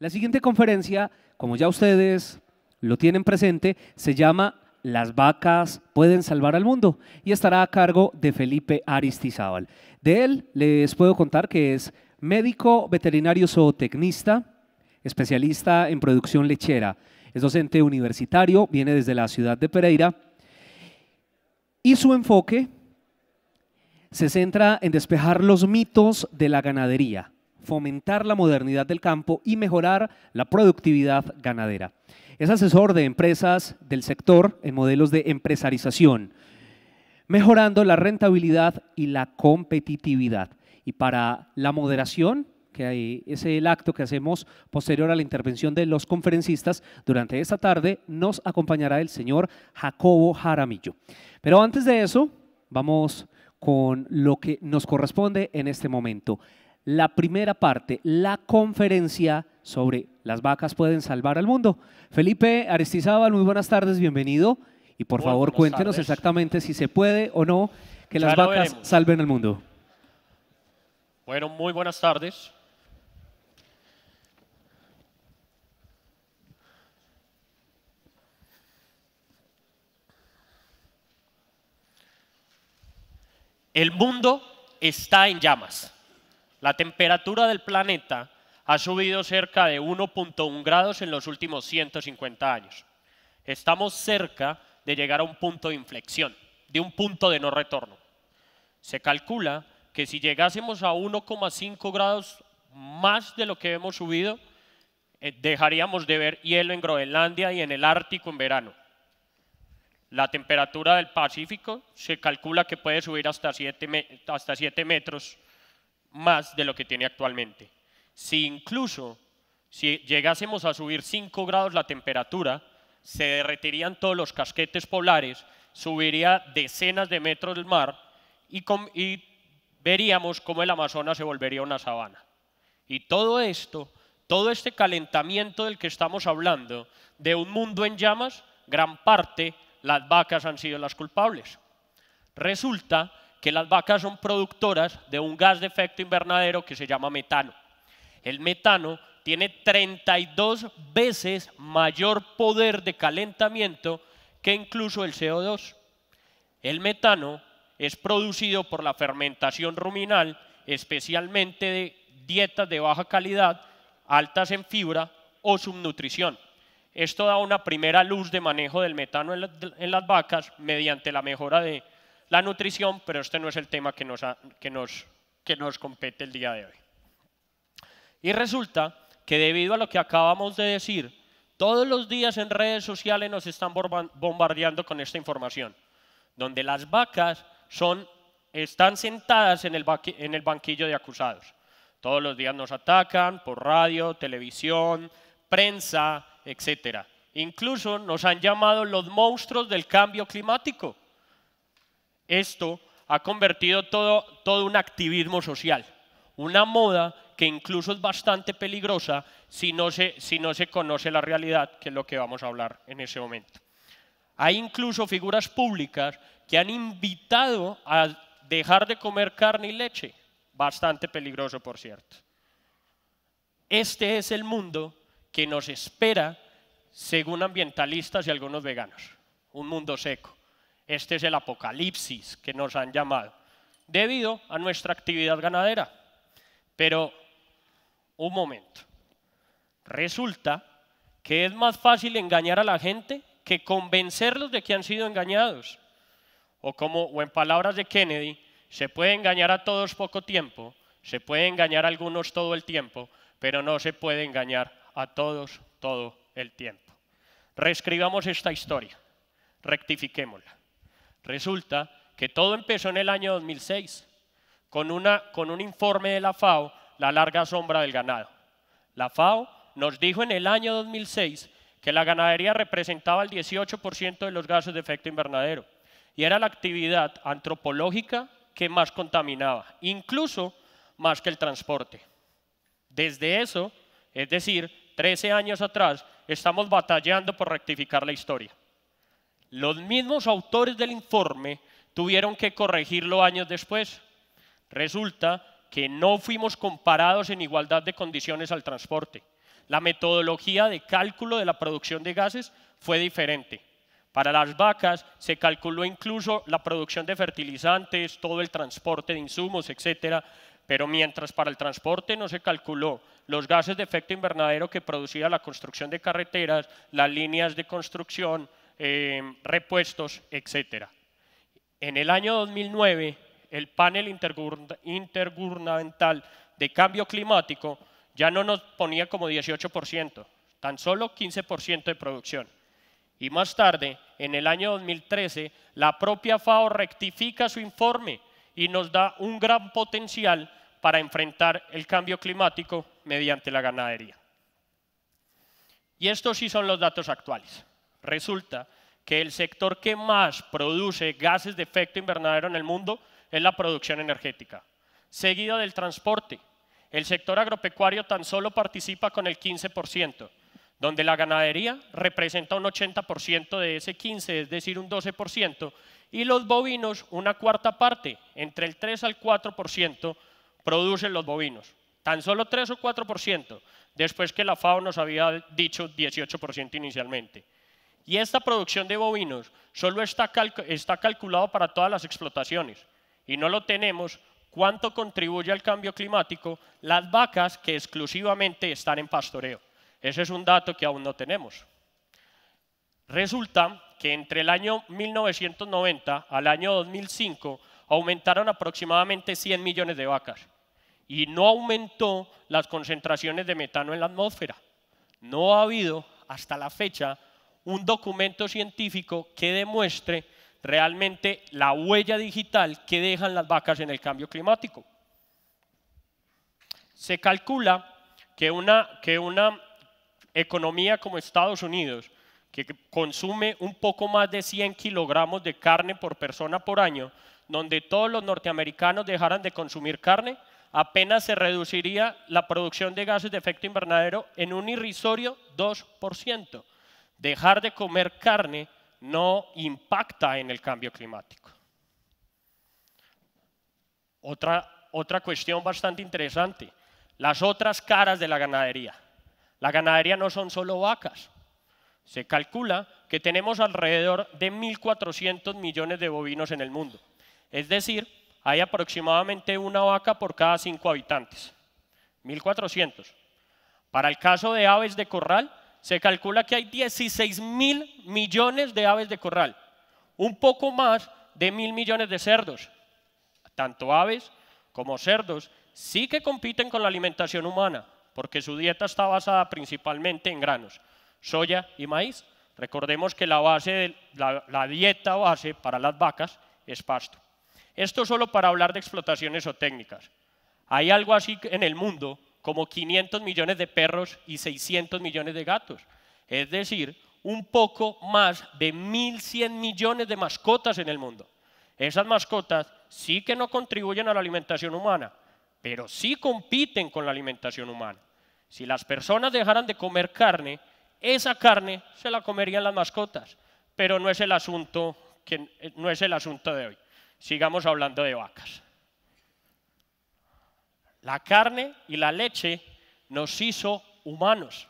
La siguiente conferencia, como ya ustedes lo tienen presente, se llama Las vacas pueden salvar al mundo y estará a cargo de Felipe Aristizábal. De él les puedo contar que es médico veterinario zootecnista, especialista en producción lechera, es docente universitario, viene desde la ciudad de Pereira y su enfoque se centra en despejar los mitos de la ganadería, fomentar la modernidad del campo y mejorar la productividad ganadera. Es asesor de empresas del sector en modelos de empresarización, mejorando la rentabilidad y la competitividad. Y para la moderación, que es el acto que hacemos posterior a la intervención de los conferencistas, durante esta tarde nos acompañará el señor Jacobo Jaramillo. Pero antes de eso, vamos con lo que nos corresponde en este momento. La primera parte, la conferencia sobre las vacas pueden salvar al mundo. Felipe Aristizábal, muy buenas tardes, bienvenido. Y por favor cuéntenos exactamente si se puede o no que las vacas salven al mundo. Bueno, muy buenas tardes. El mundo está en llamas. La temperatura del planeta ha subido cerca de 1.1 grados en los últimos 150 años. Estamos cerca de llegar a un punto de inflexión, de un punto de no retorno. Se calcula que si llegásemos a 1,5 grados más de lo que hemos subido, dejaríamos de ver hielo en Groenlandia y en el Ártico en verano. La temperatura del Pacífico se calcula que puede subir hasta 7 metros más de lo que tiene actualmente. Si llegásemos a subir 5 grados la temperatura, se derretirían todos los casquetes polares, subiría decenas de metros el mar y veríamos cómo el Amazonas se volvería una sabana. Y todo esto, todo este calentamiento del que estamos hablando, de un mundo en llamas, gran parte las vacas han sido las culpables. Resulta que las vacas son productoras de un gas de efecto invernadero que se llama metano. El metano tiene 32 veces mayor poder de calentamiento que incluso el CO2. El metano es producido por la fermentación ruminal, especialmente de dietas de baja calidad, altas en fibra o subnutrición. Esto da una primera luz de manejo del metano en las vacas mediante la mejora de la nutrición, pero este no es el tema que nos compete el día de hoy. Y resulta que debido a lo que acabamos de decir, todos los días en redes sociales nos están bombardeando con esta información, donde las vacas están sentadas en el banquillo de acusados. Todos los días nos atacan por radio, televisión, prensa, etcétera. Incluso nos han llamado los monstruos del cambio climático. Esto ha convertido todo un activismo social, una moda que incluso es bastante peligrosa si no se conoce la realidad, que es lo que vamos a hablar en ese momento. Hay incluso figuras públicas que han invitado a dejar de comer carne y leche, bastante peligroso por cierto. Este es el mundo que nos espera según ambientalistas y algunos veganos, un mundo seco. Este es el apocalipsis que nos han llamado, debido a nuestra actividad ganadera. Pero, un momento, resulta que es más fácil engañar a la gente que convencerlos de que han sido engañados. O en palabras de Kennedy, se puede engañar a todos poco tiempo, se puede engañar a algunos todo el tiempo, pero no se puede engañar a todos todo el tiempo. Reescribamos esta historia, rectifiquémosla. Resulta que todo empezó en el año 2006 con un informe de la FAO, la larga sombra del ganado. La FAO nos dijo en el año 2006 que la ganadería representaba el 18% de los gases de efecto invernadero y era la actividad antropológica que más contaminaba, incluso más que el transporte. Desde eso, es decir, 13 años atrás, estamos batallando por rectificar la historia. Los mismos autores del informe tuvieron que corregirlo años después. Resulta que no fuimos comparados en igualdad de condiciones al transporte. la metodología de cálculo de la producción de gases fue diferente. Para las vacas se calculó incluso la producción de fertilizantes, todo el transporte de insumos, etcétera, pero mientras para el transporte no se calculó los gases de efecto invernadero que producía la construcción de carreteras, las líneas de construcción, repuestos, etcétera. En el año 2009, el panel intergubernamental de cambio climático ya no nos ponía como 18%, tan solo 15% de producción. Y más tarde, en el año 2013, la propia FAO rectifica su informe y nos da un gran potencial para enfrentar el cambio climático mediante la ganadería. Y estos sí son los datos actuales. Resulta que el sector que más produce gases de efecto invernadero en el mundo es la producción energética, seguido del transporte. El sector agropecuario tan solo participa con el 15%, donde la ganadería representa un 80% de ese 15%, es decir, un 12%, y los bovinos una cuarta parte, entre el 3 al 4% producen los bovinos. Tan solo 3 o 4%, después que la FAO nos había dicho 18% inicialmente. Y esta producción de bovinos solo está calculado para todas las explotaciones, y no lo tenemos cuánto contribuye al cambio climático las vacas que exclusivamente están en pastoreo. Ese es un dato que aún no tenemos. Resulta que entre el año 1990 al año 2005 aumentaron aproximadamente 100 millones de vacas y no aumentó las concentraciones de metano en la atmósfera. No ha habido hasta la fecha un documento científico que demuestre realmente la huella digital que dejan las vacas en el cambio climático. Se calcula que una economía como Estados Unidos, que consume un poco más de 100 kilogramos de carne por persona por año, donde todos los norteamericanos dejaran de consumir carne, apenas se reduciría la producción de gases de efecto invernadero en un irrisorio 2%. Dejar de comer carne no impacta en el cambio climático. Otra cuestión bastante interesante, las otras caras de la ganadería. La ganadería no son solo vacas. Se calcula que tenemos alrededor de 1.400 millones de bovinos en el mundo. Es decir, hay aproximadamente una vaca por cada 5 habitantes. 1.400. Para el caso de aves de corral, se calcula que hay 16.000 millones de aves de corral. Un poco más de 1.000 millones de cerdos. Tanto aves como cerdos sí que compiten con la alimentación humana, porque su dieta está basada principalmente en granos, soya y maíz. Recordemos que la dieta base para las vacas es pasto. Esto solo para hablar de explotaciones o técnicas. Hay algo así en el mundo como 500 millones de perros y 600 millones de gatos. Es decir, un poco más de 1.100 millones de mascotas en el mundo. Esas mascotas sí que no contribuyen a la alimentación humana, pero sí compiten con la alimentación humana. Si las personas dejaran de comer carne, esa carne se la comerían las mascotas, pero no es el asunto de hoy. Sigamos hablando de vacas. La carne y la leche nos hizo humanos.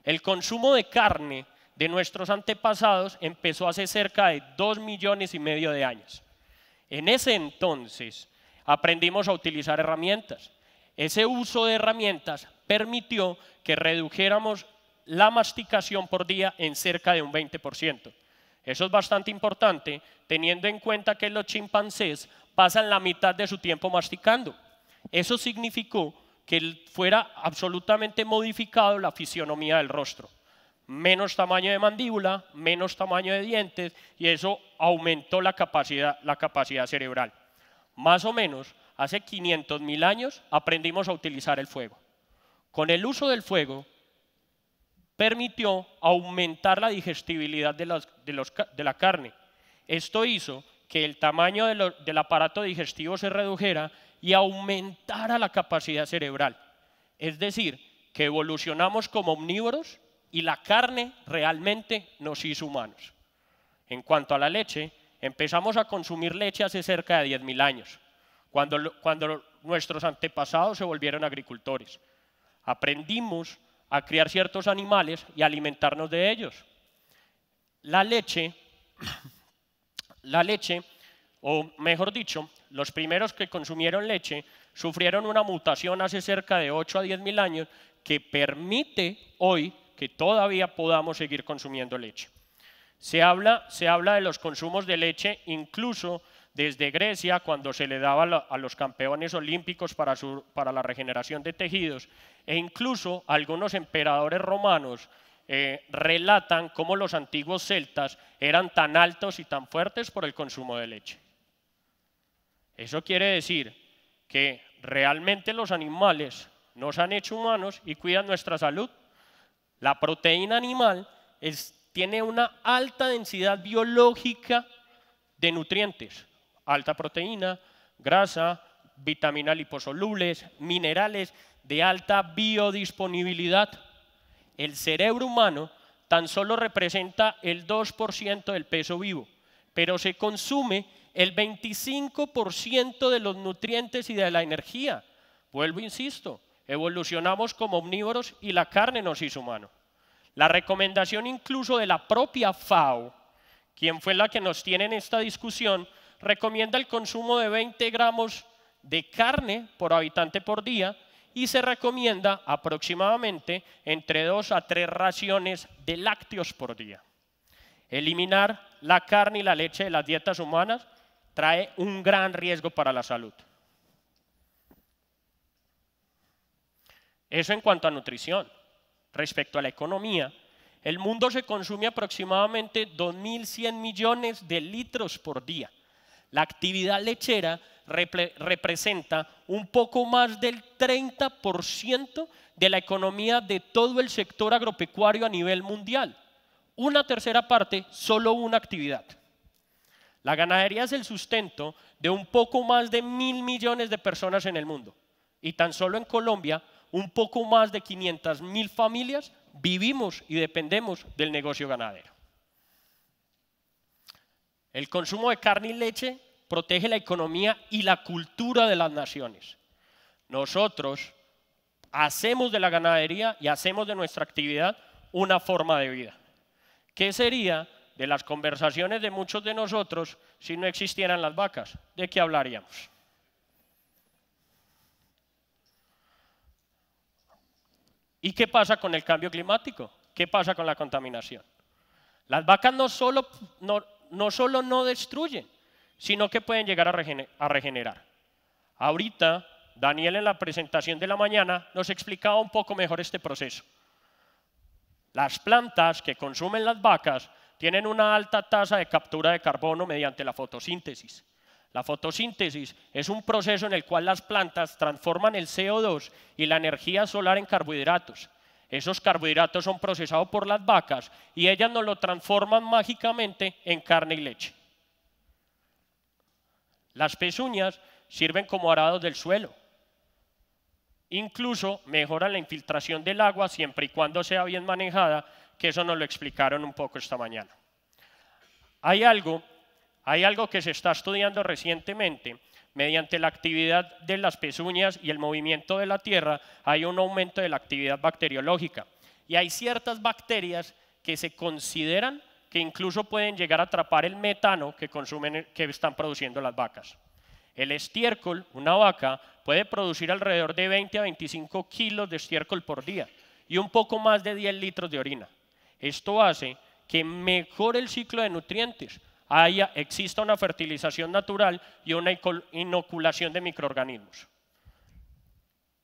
El consumo de carne de nuestros antepasados empezó hace cerca de 2,5 millones de años. En ese entonces aprendimos a utilizar herramientas. Ese uso de herramientas permitió que redujéramos la masticación por día en cerca de un 20%. Eso es bastante importante, teniendo en cuenta que los chimpancés pasan la mitad de su tiempo masticando. Eso significó que fuera absolutamente modificado la fisionomía del rostro. Menos tamaño de mandíbula, menos tamaño de dientes, y eso aumentó la capacidad cerebral. Más o menos, hace 500.000 años aprendimos a utilizar el fuego. Con el uso del fuego, permitió aumentar la digestibilidad de la carne. Esto hizo que el tamaño del aparato digestivo se redujera y aumentara la capacidad cerebral. Es decir, que evolucionamos como omnívoros y la carne realmente nos hizo humanos. En cuanto a la leche, empezamos a consumir leche hace cerca de 10.000 años, cuando nuestros antepasados se volvieron agricultores. Aprendimos a criar ciertos animales y alimentarnos de ellos. La leche, o mejor dicho, los primeros que consumieron leche sufrieron una mutación hace cerca de 8 a 10 mil años que permite hoy que todavía podamos seguir consumiendo leche. Se habla de los consumos de leche incluso desde Grecia, cuando se le daba a los campeones olímpicos para la regeneración de tejidos, e incluso algunos emperadores romanos relatan cómo los antiguos celtas eran tan altos y tan fuertes por el consumo de leche. Eso quiere decir que realmente los animales nos han hecho humanos y cuidan nuestra salud. La proteína animal tiene una alta densidad biológica de nutrientes, alta proteína, grasa, vitaminas liposolubles, minerales de alta biodisponibilidad. El cerebro humano tan solo representa el 2% del peso vivo, pero se consume el 25% de los nutrientes y de la energía. Vuelvo, insisto, evolucionamos como omnívoros y la carne nos hizo humano. La recomendación incluso de la propia FAO, quien fue la que nos tiene en esta discusión, recomienda el consumo de 20 gramos de carne por habitante por día y se recomienda aproximadamente entre 2 a 3 raciones de lácteos por día. Eliminar la carne y la leche de las dietas humanas trae un gran riesgo para la salud. Eso en cuanto a nutrición. Respecto a la economía, el mundo se consume aproximadamente 2.100 millones de litros por día. La actividad lechera representa un poco más del 30% de la economía de todo el sector agropecuario a nivel mundial. Una tercera parte, solo una actividad. La ganadería es el sustento de un poco más de 1.000 millones de personas en el mundo. Y tan solo en Colombia, un poco más de 500.000 familias vivimos y dependemos del negocio ganadero. El consumo de carne y leche protege la economía y la cultura de las naciones. Nosotros hacemos de la ganadería y hacemos de nuestra actividad una forma de vida. ¿Qué sería de las conversaciones de muchos de nosotros si no existieran las vacas? ¿De qué hablaríamos? ¿Y qué pasa con el cambio climático? ¿Qué pasa con la contaminación? Las vacas no solo no destruyen, sino que pueden llegar a regenerar. Ahorita, Daniel en la presentación de la mañana nos explicaba un poco mejor este proceso. Las plantas que consumen las vacas tienen una alta tasa de captura de carbono mediante la fotosíntesis. La fotosíntesis es un proceso en el cual las plantas transforman el CO2 y la energía solar en carbohidratos. Esos carbohidratos son procesados por las vacas y ellas nos lo transforman mágicamente en carne y leche. Las pezuñas sirven como arados del suelo. Incluso mejoran la infiltración del agua siempre y cuando sea bien manejada, que eso nos lo explicaron un poco esta mañana. Hay algo que se está estudiando recientemente. Mediante la actividad de las pezuñas y el movimiento de la tierra hay un aumento de la actividad bacteriológica. Y hay ciertas bacterias que se consideran que incluso pueden llegar a atrapar el metano que están produciendo las vacas. El estiércol, una vaca, puede producir alrededor de 20 a 25 kilos de estiércol por día y un poco más de 10 litros de orina. Esto hace que mejore el ciclo de nutrientes, exista una fertilización natural y una inoculación de microorganismos.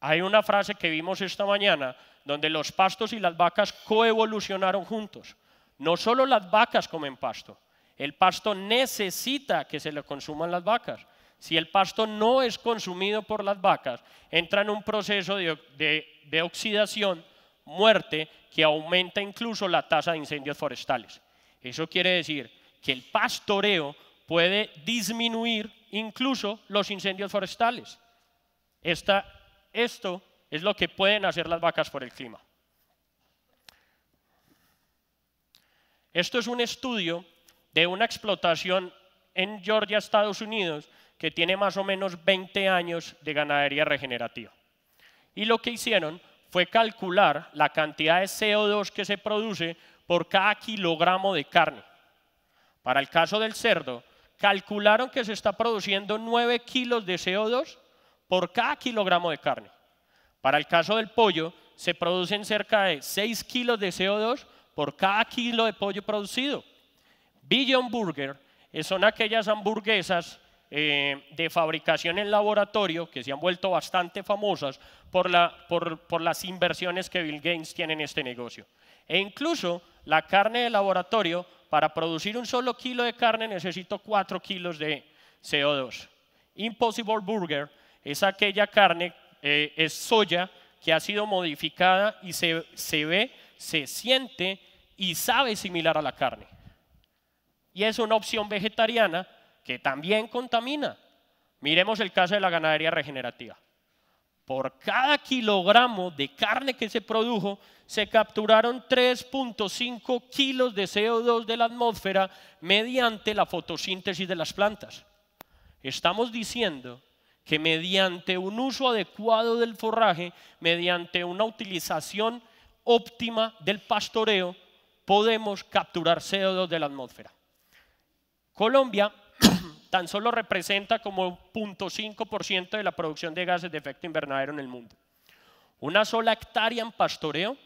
Hay una frase que vimos esta mañana donde los pastos y las vacas coevolucionaron juntos. No solo las vacas comen pasto, el pasto necesita que se le consuman las vacas. Si el pasto no es consumido por las vacas, entra en un proceso de oxidación, muerte, que aumenta incluso la tasa de incendios forestales. Eso quiere decir que el pastoreo puede disminuir incluso los incendios forestales. Esto es lo que pueden hacer las vacas por el clima. Esto es un estudio de una explotación en Georgia, Estados Unidos, que tiene más o menos 20 años de ganadería regenerativa. Y lo que hicieron fue calcular la cantidad de CO2 que se produce por cada kilogramo de carne. Para el caso del cerdo, calcularon que se está produciendo 9 kilos de CO2 por cada kilogramo de carne. Para el caso del pollo, se producen cerca de 6 kilos de CO2 por cada kilo de pollo producido. Beyond Burger son aquellas hamburguesas de fabricación en laboratorio que se han vuelto bastante famosas por las inversiones que Bill Gates tiene en este negocio. E incluso la carne de laboratorio, para producir un solo kilo de carne necesito 4 kilos de CO2. Impossible Burger es aquella carne, es soya que ha sido modificada y se ve, se siente y sabe similar a la carne. Y es una opción vegetariana que también contamina. Miremos el caso de la ganadería regenerativa. Por cada kilogramo de carne que se produjo, se capturaron 3.5 kilos de CO2 de la atmósfera mediante la fotosíntesis de las plantas. Estamos diciendo que mediante un uso adecuado del forraje, mediante una utilización óptima del pastoreo, podemos capturar CO2 de la atmósfera. Colombia tan solo representa como 0.5% de la producción de gases de efecto invernadero en el mundo. Una sola hectárea en pastoreo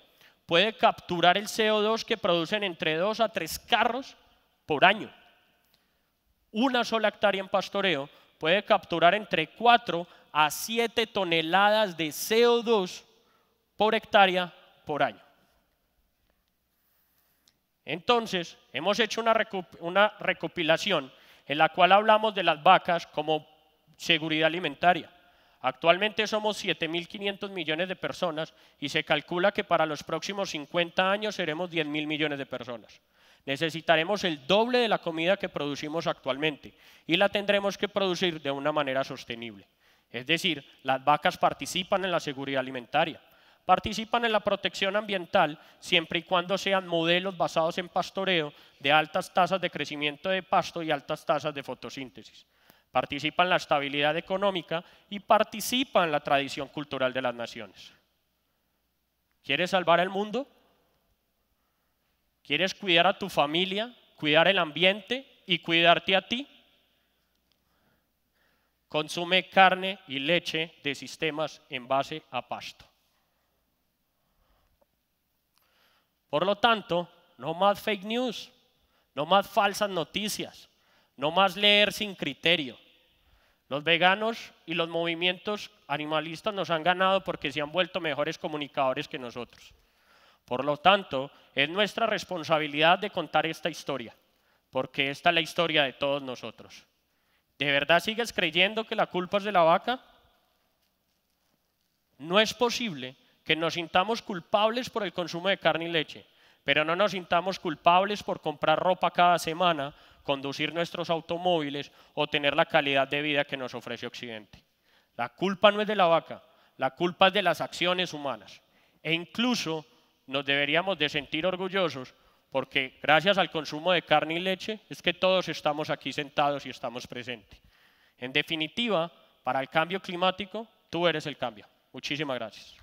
puede capturar el CO2 que producen entre 2 a 3 carros por año. Una sola hectárea en pastoreo puede capturar entre 4 a 7 toneladas de CO2 por hectárea por año. Entonces, hemos hecho una recopilación en la cual hablamos de las vacas como seguridad alimentaria. Actualmente somos 7.500 millones de personas y se calcula que para los próximos 50 años seremos 10.000 millones de personas. Necesitaremos el doble de la comida que producimos actualmente y la tendremos que producir de una manera sostenible. Es decir, las vacas participan en la seguridad alimentaria, participan en la protección ambiental siempre y cuando sean modelos basados en pastoreo de altas tasas de crecimiento de pasto y altas tasas de fotosíntesis. Participan en la estabilidad económica y participan en la tradición cultural de las naciones. ¿Quieres salvar el mundo? ¿Quieres cuidar a tu familia, cuidar el ambiente y cuidarte a ti? Consume carne y leche de sistemas en base a pasto. Por lo tanto, no más fake news, no más falsas noticias, no más leer sin criterio. Los veganos y los movimientos animalistas nos han ganado porque se han vuelto mejores comunicadores que nosotros. Por lo tanto, es nuestra responsabilidad de contar esta historia, porque esta es la historia de todos nosotros. ¿De verdad sigues creyendo que la culpa es de la vaca? No es posible que nos sintamos culpables por el consumo de carne y leche, pero no nos sintamos culpables por comprar ropa cada semana, conducir nuestros automóviles o tener la calidad de vida que nos ofrece Occidente. La culpa no es de la vaca, la culpa es de las acciones humanas. E incluso nos deberíamos de sentir orgullosos porque gracias al consumo de carne y leche es que todos estamos aquí sentados y estamos presentes. En definitiva, para el cambio climático, tú eres el cambio. Muchísimas gracias.